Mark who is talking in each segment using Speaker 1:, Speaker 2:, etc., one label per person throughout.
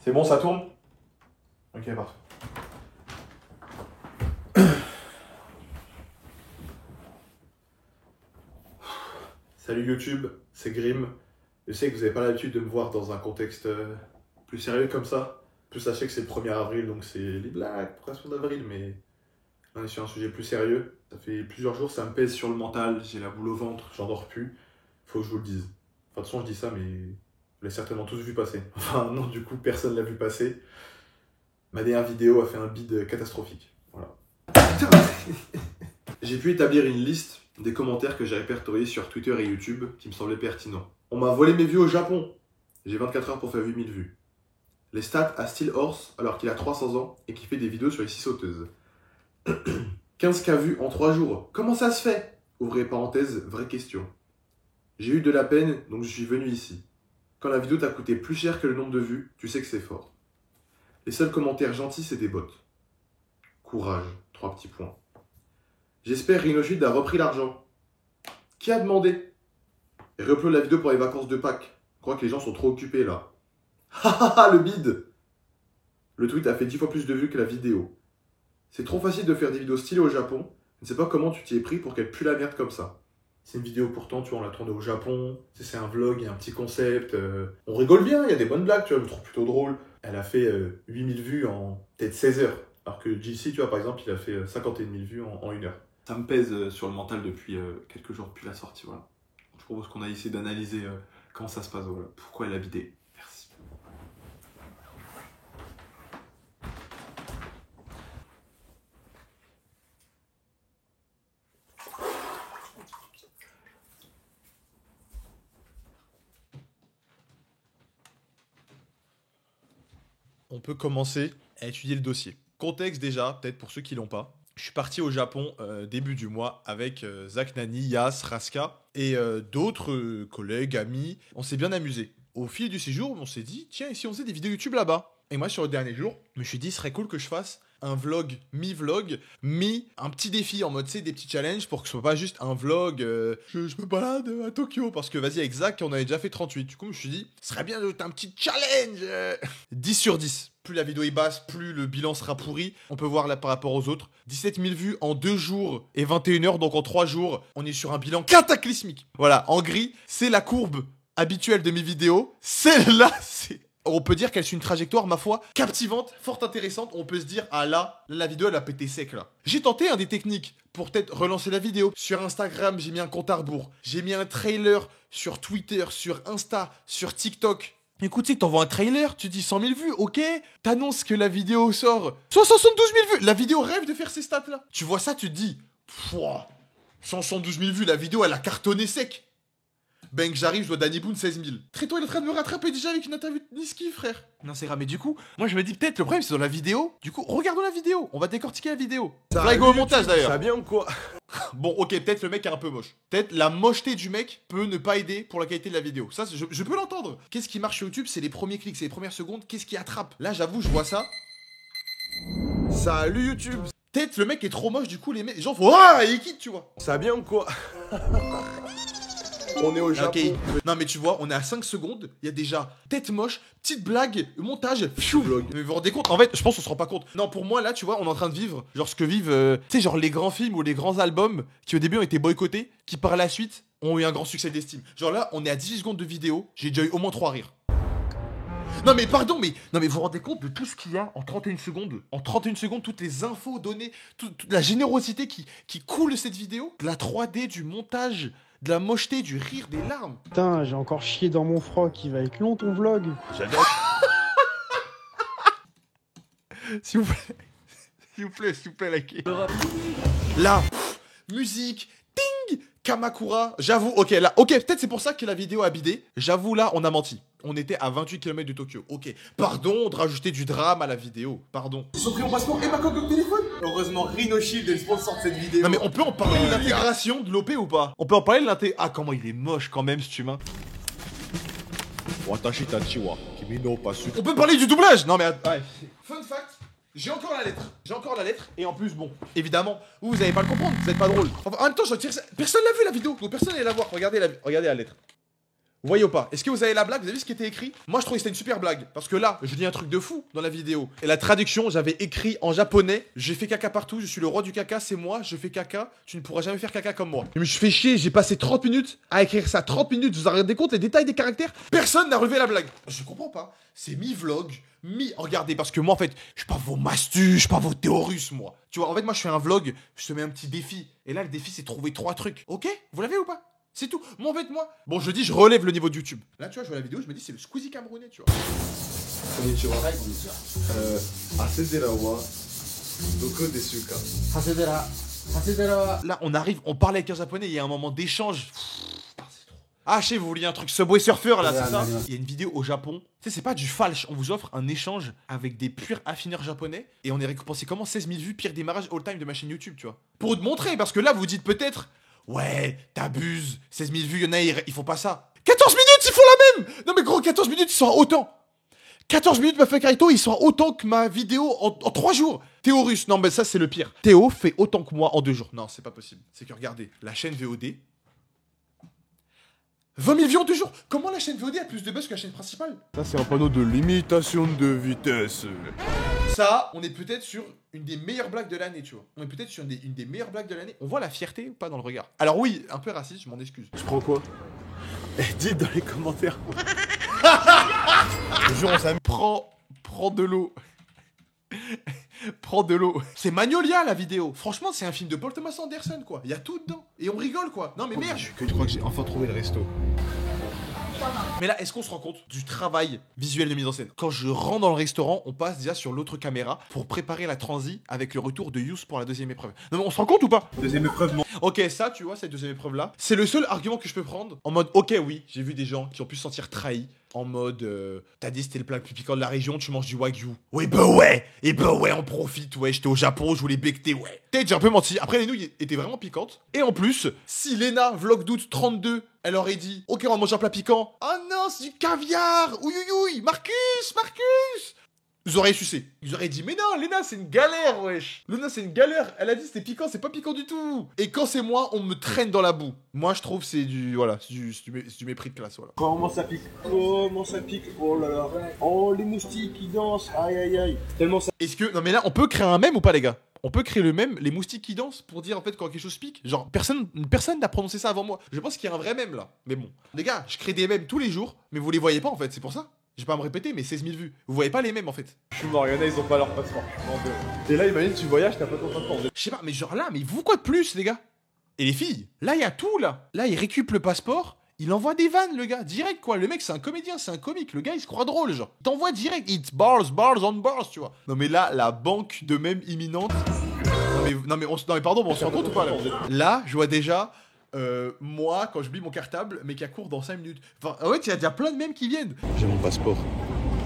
Speaker 1: C'est bon, ça tourne? Ok, parfait. Salut YouTube, c'est Grim. Je sais que vous n'avez pas l'habitude de me voir dans un contexte plus sérieux comme ça. Plus sachez que c'est le 1er avril, donc c'est les blagues, poisson d'avril, mais on est sur un sujet plus sérieux. Ça fait plusieurs jours, ça me pèse sur le mental, j'ai la boule au ventre, j'en dors plus. Faut que je vous le dise. Enfin, de toute façon, je dis ça, mais vous l'avez certainement tous vu passer. Enfin, non, du coup, personne l'a vu passer. Ma dernière vidéo a fait un bide catastrophique. Voilà. J'ai pu établir une liste des commentaires que j'ai répertoriés sur Twitter et YouTube qui me semblaient pertinents. On m'a volé mes vues au Japon. J'ai 24 heures pour faire 8000 vues. Les stats à Steel Horse alors qu'il a 300 ans et qui fait des vidéos sur les 6 sauteuses. 15K vues en 3 jours. Comment ça se fait? Ouvrez parenthèse, vraie question. J'ai eu de la peine, donc je suis venu ici. Quand la vidéo t'a coûté plus cher que le nombre de vues, tu sais que c'est fort. Les seuls commentaires gentils, c'est des bots. Courage, 3 petits points. J'espère Rhinoshield a repris l'argent. Qui a demandé? Et re-upload la vidéo pour les vacances de Pâques. Je crois que les gens sont trop occupés là. Hahaha, le bide. Le tweet a fait 10 fois plus de vues que la vidéo. C'est trop facile de faire des vidéos stylées au Japon. Je ne sais pas comment tu t'y es pris pour qu'elle pue la merde comme ça. C'est une vidéo pourtant, tu vois, on l'a tournée au Japon. C'est un vlog, il y a un petit concept. On rigole bien, il y a des bonnes blagues, tu vois, je le trouve plutôt drôle. Elle a fait 8000 vues en peut-être 16 heures. Alors que JC, tu vois, par exemple, il a fait 51 000 vues en 1 heure. Ça me pèse sur le mental depuis quelques jours depuis la sortie, voilà. Je propose qu'on a essayé d'analyser comment ça se passe, voilà. Pourquoi elle a bidé. Merci. On peut commencer à étudier le dossier. Contexte déjà, peut-être pour ceux qui l'ont pas. Je suis parti au Japon début du mois avec Zach Nani, Yas, Raska et d'autres collègues, amis. On s'est bien amusé. Au fil du séjour, on s'est dit, tiens, et si on faisait des vidéos YouTube là-bas? Et moi, sur le dernier jour, je me suis dit, ce serait cool que je fasse un vlog, mi-vlog, un petit défi en mode, tu sais, des petits challenges pour que ce soit pas juste un vlog, je me balade à Tokyo. Parce que vas-y, avec Zach, on avait déjà fait 38. Du coup, je me suis dit, ce serait bien de un petit challenge. 10 sur 10. Plus la vidéo est basse, plus le bilan sera pourri. On peut voir là par rapport aux autres. 17 000 vues en 2 jours et 21 heures, donc en 3 jours, on est sur un bilan cataclysmique. Voilà, en gris, c'est la courbe habituelle de mes vidéos. Celle-là, c'est... On peut dire qu'elle suit une trajectoire, ma foi, captivante, fort intéressante. On peut se dire, ah là, la vidéo, elle a pété sec, là. J'ai tenté des techniques pour peut-être relancer la vidéo. Sur Instagram, j'ai mis un compte à rebours. J'ai mis un trailer sur Twitter, sur Insta, sur TikTok. Écoute, tu sais, t'envoies un trailer, tu dis 100 000 vues, ok. T'annonces que la vidéo sort 172 000 vues. La vidéo rêve de faire ces stats-là. Tu vois ça, tu te dis, 172 000 vues, la vidéo, elle a cartonné sec. Ben que j'arrive, je dois Danny Boone 16 000. Très-toi, il est en train de me rattraper déjà avec une interview de Niski, frère. Non, c'est grave, mais du coup, moi je me dis peut-être le problème c'est dans la vidéo. Du coup, regardons la vidéo. On va décortiquer la vidéo. Ça va go au montage d'ailleurs.
Speaker 2: Ça va bien ou quoi?
Speaker 1: Bon, ok, peut-être le mec est un peu moche. Peut-être la mocheté du mec peut ne pas aider pour la qualité de la vidéo. Ça, je peux l'entendre. Qu'est-ce qui marche sur YouTube? C'est les premiers clics, c'est les premières secondes. Qu'est-ce qui attrape? Là, j'avoue, je vois ça.
Speaker 2: Salut YouTube.
Speaker 1: Peut-être le mec est trop moche, du coup, les gens font ah, il quitte, tu vois.
Speaker 2: Ça va bien ou quoi? On est au Japon.
Speaker 1: Okay. Non mais tu vois, on est à 5 secondes, il y a déjà tête moche, petite blague, montage, pfiou. Mais vous vous rendez compte? En fait, je pense qu'on se rend pas compte. Non, pour moi là, tu vois, on est en train de vivre genre ce que vivent tu sais genre les grands films ou les grands albums qui au début ont été boycottés, qui par la suite ont eu un grand succès d'estime. Genre là, on est à 18 secondes de vidéo, j'ai déjà eu au moins 3 rires. Non mais pardon, mais non mais vous vous rendez compte de tout ce qu'il y a en 31 secondes? En 31 secondes, toutes les infos données, toute la générosité qui coule cette vidéo, de la 3D, du montage, de la mocheté, du rire, des larmes.
Speaker 3: Putain, j'ai encore chié dans mon froc, il va être long ton vlog.
Speaker 1: J'adore. S'il vous plaît. S'il vous plaît, likez. Là, musique, ting, Kamakura. J'avoue, ok, là, ok, peut-être c'est pour ça que la vidéo a bidé. J'avoue, là, on a menti. On était à 28 km de Tokyo. Ok, pardon de rajouter du drame à la vidéo. Pardon.
Speaker 2: Ils sont pris en passeport et ma coque de téléphone. Heureusement, Rhinoshield est le sponsor de cette vidéo.
Speaker 1: Non mais on peut en parler de l'intégration de l'OP ou pas? On peut en parler de l'intégration. Ah, comment il est moche quand même, cet humain. On peut parler du doublage. Non mais ouais. Fun fact, j'ai encore la lettre. Et en plus, bon, évidemment, vous allez pas le comprendre, vous êtes pas drôle. Enfin, en même temps, je retire ça. Personne l'a vu la vidéo, donc personne n'allait la voir. Regardez la lettre. Vous voyez ou pas? Est-ce que vous avez la blague? Vous avez vu ce qui était écrit? Moi, je trouvais que c'était une super blague. Parce que là, je dis un truc de fou dans la vidéo. Et la traduction, j'avais écrit en japonais. J'ai fait caca partout, je suis le roi du caca, c'est moi, je fais caca. Tu ne pourras jamais faire caca comme moi. Mais je fais chier, j'ai passé 30 minutes à écrire ça. 30 minutes, vous vous rendez compte les détails des caractères? Personne n'a relevé la blague. Je comprends pas. C'est mi-vlog, regardez, parce que moi, en fait, je suis pas vos mastus, je suis pas vos théorus, moi. Tu vois, en fait, moi, je fais un vlog, je te mets un petit défi. Et là, le défi, c'est trouver 3 trucs. Ok? Vous l'avez ou pas? C'est tout. Moi, en fait, moi. Bon, je dis, je relève le niveau de YouTube. Là, tu vois, je vois la vidéo, je me dis, c'est le Squeezie camerounais, tu vois. Là, on arrive, on parle avec un japonais, il y a un moment d'échange. Ah, je sais, vous vouliez un truc Subway Surfer, là, c'est ça? Il y a une vidéo au Japon. Tu sais, c'est pas du falche. On vous offre un échange avec des purs affineurs japonais. Et on est récompensé comment? 16 000 vues, pire démarrage all time de ma chaîne YouTube, tu vois. Pour te montrer, parce que là, vous dites peut-être. Ouais, t'abuses, 16 000 vues, y'en a, ils font pas ça. 14 minutes, ils font la même! Non mais gros, 14 minutes, ils sont à autant. 14 minutes, ma Carito, ils sont à autant que ma vidéo en 3 jours. Théo Russe, non mais ça c'est le pire. Théo fait autant que moi en 2 jours. Non, c'est pas possible. C'est que regardez, la chaîne VOD... 20 000 vues en 2 jours. Comment la chaîne VOD a plus de buzz que la chaîne principale?
Speaker 4: Ça, c'est un panneau de limitation de vitesse.
Speaker 1: Ça, on est peut-être sur une des meilleures blagues de l'année, tu vois. On est peut-être sur une des meilleures blagues de l'année. On voit la fierté ou pas dans le regard? Alors oui, un peu raciste, je m'en excuse.
Speaker 4: Je prends quoi? Dites dans les commentaires.
Speaker 1: Je jure, on s'amuse. Prends de l'eau. Prends de l'eau. C'est Magnolia la vidéo. Franchement, c'est un film de Paul Thomas Anderson, quoi. Il y a tout dedans. Et on rigole, quoi. Non, mais merde.
Speaker 4: Je crois que j'ai enfin trouvé le resto.
Speaker 1: Mais là, est-ce qu'on se rend compte du travail visuel de mise en scène? Quand je rentre dans le restaurant, on passe déjà sur l'autre caméra pour préparer la transi avec le retour de Yous pour la deuxième épreuve. Non, mais on se rend compte ou pas?
Speaker 4: Deuxième épreuve, non.
Speaker 1: Ok, ça, tu vois, cette deuxième épreuve-là, c'est le seul argument que je peux prendre. En mode, ok, oui, j'ai vu des gens qui ont pu se sentir trahis. En mode, t'as dit c'était le plat le plus piquant de la région, tu manges du wagyu. Oui, bah ouais. Et bah ouais, on profite, ouais. J'étais au Japon, je voulais becter, ouais. Peut-être j'ai un peu menti. Après, les nouilles étaient vraiment piquantes. Et en plus, si Lena, vlog d'août 32, elle aurait dit, ok, on va manger un plat piquant. Oh non, c'est du caviar. Ouïouïouï, Marcus. Ils auraient sucé. Ils auraient dit, mais non, Lena, c'est une galère, wesh. Lena, c'est une galère. Elle a dit, c'était piquant, c'est pas piquant du tout. Et quand c'est moi, on me traîne dans la boue. Moi, je trouve, c'est du, voilà, c'est du mépris de classe, voilà.
Speaker 4: Comment ça pique? Comment ça pique? Oh là là. Oh, les moustiques qui dansent. Aïe, aïe, aïe. Tellement ça.
Speaker 1: Est-ce que, non mais là, on peut créer un mème ou pas, les gars? On peut créer le mème, les moustiques qui dansent, pour dire en fait quand quelque chose pique. Genre, personne n'a prononcé ça avant moi. Je pense qu'il y a un vrai mème là. Mais bon. Les gars, je crée des mèmes tous les jours, mais vous les voyez pas en fait, c'est pour ça. Je vais pas me répéter, mais 16 000 vues. Vous voyez pas les mèmes en fait.
Speaker 4: Je suis mort, y'en a, ils ont pas leur passeport. Et là, imagine, tu voyages, t'as pas ton passeport.
Speaker 1: Je sais pas, mais genre là, mais vous quoi de plus, les gars? Et les filles? Là, il y a tout là. Là, il récupère le passeport. Il envoie des vannes, le gars, direct quoi. Le mec, c'est un comédien, c'est un comique. Le gars, il se croit drôle, genre. Il t'envoie direct. It's bars on bars, tu vois. Non, mais là, la banque de mèmes imminente. Non, mais pardon, mais on se rend compte ou pas là? Là, je vois déjà. Moi, quand je lis mon cartable, mais qui court dans 5 minutes. Enfin, en fait, il y a déjà plein de mèmes qui viennent.
Speaker 4: J'ai mon passeport.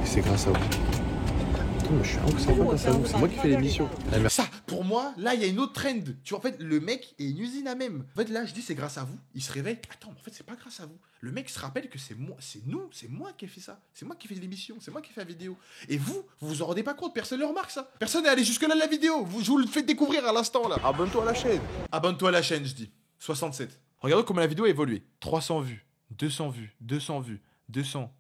Speaker 4: Et c'est grâce à vous. Putain, mais je suis un ouf, c'est pas grâce à vous. C'est moi qui fais l'émission.
Speaker 1: Ça, pour moi, là, il y a une autre trend. Tu vois, en fait, le mec est une usine à mèmes. En fait, là, je dis c'est grâce à vous. Il se réveille. Attends, mais en fait, c'est pas grâce à vous. Le mec se rappelle que c'est moi, c'est nous, c'est moi qui ai fait ça. C'est moi qui ai fait l'émission, c'est moi qui ai fait la vidéo. Et vous vous en rendez pas compte, personne ne remarque ça. Personne n'est allé jusque-là de la vidéo. Je vous le fais découvrir à l'instant, là.
Speaker 4: Abonne-toi à la chaîne.
Speaker 1: Abonne-toi à la chaîne, je dis. 67. Regardez comment la vidéo a évolué. 300 vues, 200 vues, 200 vues, 200,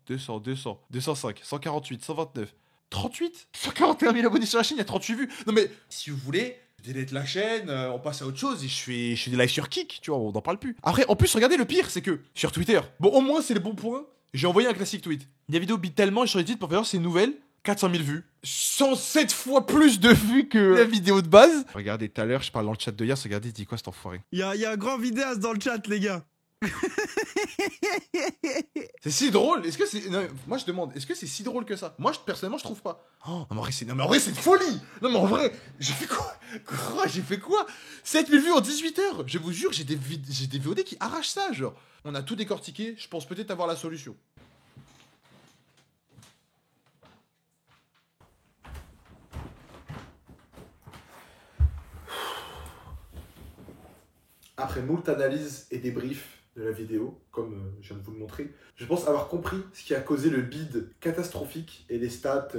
Speaker 1: 205, 148, 129, 38, 141 000 abonnés sur la chaîne, il y a 38 vues. Non mais, si vous voulez, je délète la chaîne, on passe à autre chose et je fais des lives sur Kik, tu vois, on n'en parle plus. Après, en plus, regardez, le pire, c'est que sur Twitter, bon, au moins, c'est le bon point, j'ai envoyé un classique tweet. La vidéo bite tellement et sur les titres, pour faire c'est une nouvelle. 400 000 vues. 107 fois plus de vues que la vidéo de base. Regardez, tout à l'heure, je parle dans le chat de Yas. Regardez, il dit quoi cet enfoiré?
Speaker 5: Il y a un grand vidéaste dans le chat, les gars.
Speaker 1: C'est si drôle. Est-ce que c'est. Non, moi, je demande, est-ce que c'est si drôle que ça? Moi, personnellement, je trouve pas. Oh, non, mais en vrai, c'est de folie. Non, mais en vrai, j'ai fait quoi? J'ai fait quoi? 7000 vues en 18 heures. Je vous jure, j'ai des VOD qui arrachent ça, genre. On a tout décortiqué. Je pense peut-être avoir la solution. Après moult analyses et débriefs de la vidéo, comme je viens de vous le montrer, je pense avoir compris ce qui a causé le bid catastrophique et les stats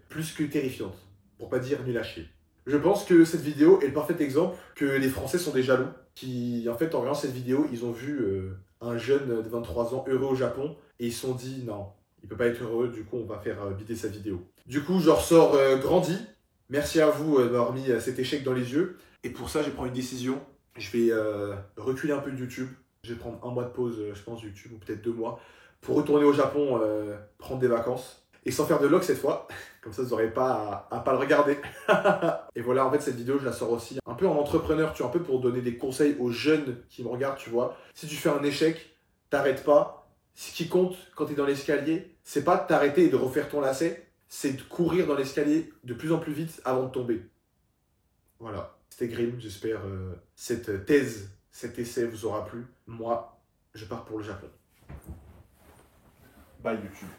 Speaker 1: plus que terrifiantes, pour pas dire nul à chier. Je pense que cette vidéo est le parfait exemple que les Français sont des jaloux, qui en fait en regardant cette vidéo, ils ont vu un jeune de 23 ans heureux au Japon, Et ils se sont dit, non, il peut pas être heureux, du coup, on va faire bider sa vidéo. Du coup, je ressors grandi. Merci à vous d'avoir mis cet échec dans les yeux. Et pour ça, je prends une décision. Je vais reculer un peu de YouTube. Je vais prendre un mois de pause, je pense, YouTube, ou peut-être 2 mois, pour retourner au Japon, prendre des vacances. Et sans faire de vlog cette fois. Comme ça, vous n'aurez pas à pas le regarder. Et voilà, en fait, cette vidéo, je la sors aussi un peu en entrepreneur, tu vois, un peu pour donner des conseils aux jeunes qui me regardent, tu vois. Si tu fais un échec, t'arrêtes pas. Ce qui compte quand tu es dans l'escalier, c'est pas de t'arrêter et de refaire ton lacet, c'est de courir dans l'escalier de plus en plus vite avant de tomber. Voilà. C'était Grim, j'espère cette thèse, cet essai vous aura plu. Moi, je pars pour le Japon. Bye YouTube.